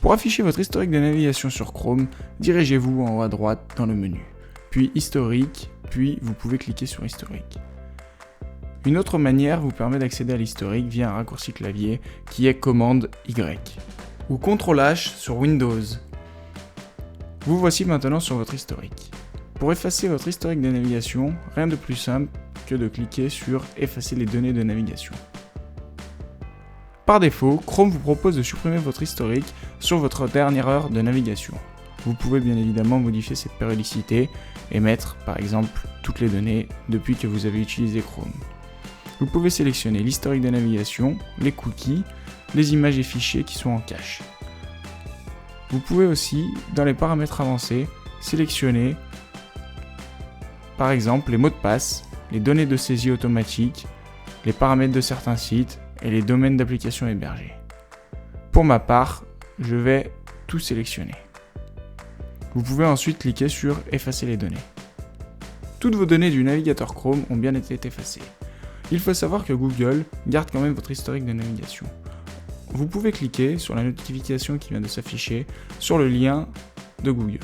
Pour afficher votre historique de navigation sur Chrome, dirigez-vous en haut à droite dans le menu, puis historique, puis vous pouvez cliquer sur historique. Une autre manière vous permet d'accéder à l'historique via un raccourci clavier qui est commande Y ou CTRL H sur Windows. Vous voici maintenant sur votre historique. Pour effacer votre historique de navigation, rien de plus simple que de cliquer sur effacer les données de navigation. Par défaut, Chrome vous propose de supprimer votre historique sur votre dernière heure de navigation. Vous pouvez bien évidemment modifier cette périodicité et mettre par exemple toutes les données depuis que vous avez utilisé Chrome. Vous pouvez sélectionner l'historique de navigation, les cookies, les images et fichiers qui sont en cache. Vous pouvez aussi, dans les paramètres avancés, sélectionner par exemple les mots de passe, les données de saisie automatique, les paramètres de certains sites et les domaines d'applications hébergés. Pour ma part, je vais tout sélectionner. Vous pouvez ensuite cliquer sur effacer les données. Toutes vos données du navigateur Chrome ont bien été effacées. Il faut savoir que Google garde quand même votre historique de navigation. Vous pouvez cliquer sur la notification qui vient de s'afficher sur le lien de Google.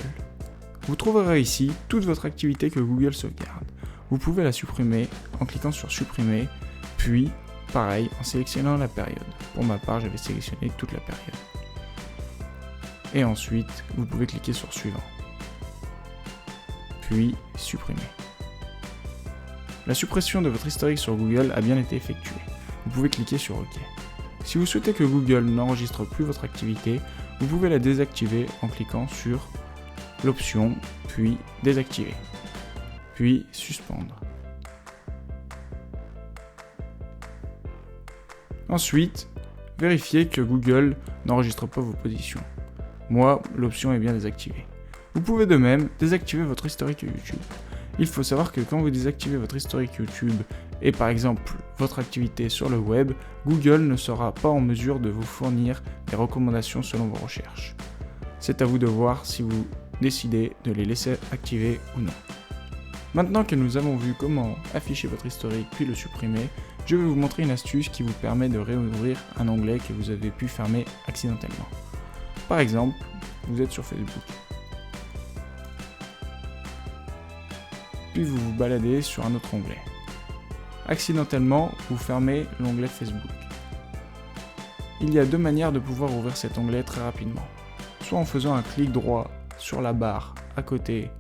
Vous trouverez ici toute votre activité que Google sauvegarde. Vous pouvez la supprimer en cliquant sur supprimer, puis pareil en sélectionnant la période. Pour ma part, j'avais sélectionné toute la période. Et ensuite, vous pouvez cliquer sur suivant, puis supprimer. La suppression de votre historique sur Google a bien été effectuée. Vous pouvez cliquer sur OK. Si vous souhaitez que Google n'enregistre plus votre activité, vous pouvez la désactiver en cliquant sur l'option, puis désactiver, puis suspendre. Ensuite, vérifiez que Google n'enregistre pas vos positions. Moi, l'option est bien désactivée. Vous pouvez de même désactiver votre historique YouTube. Il faut savoir que quand vous désactivez votre historique YouTube et par exemple votre activité sur le web, Google ne sera pas en mesure de vous fournir des recommandations selon vos recherches. C'est à vous de voir si vous décidez de les laisser activer ou non. Maintenant que nous avons vu comment afficher votre historique puis le supprimer, je vais vous montrer une astuce qui vous permet de réouvrir un onglet que vous avez pu fermer accidentellement. Par exemple, vous êtes sur Facebook. Puis vous vous baladez sur un autre onglet. Accidentellement, vous fermez l'onglet Facebook. Il y a deux manières de pouvoir ouvrir cet onglet très rapidement. Soit en faisant un clic droit sur la barre à côté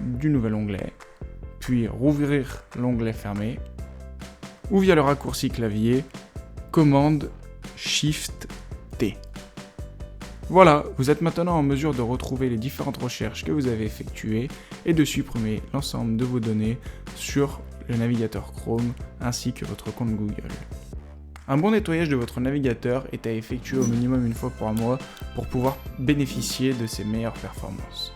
du nouvel onglet, puis rouvrir l'onglet fermé, ou via le raccourci clavier, commande Shift T. Voilà, vous êtes maintenant en mesure de retrouver les différentes recherches que vous avez effectuées et de supprimer l'ensemble de vos données sur le navigateur Chrome ainsi que votre compte Google. Un bon nettoyage de votre navigateur est à effectuer au minimum une fois par mois pour pouvoir bénéficier de ses meilleures performances.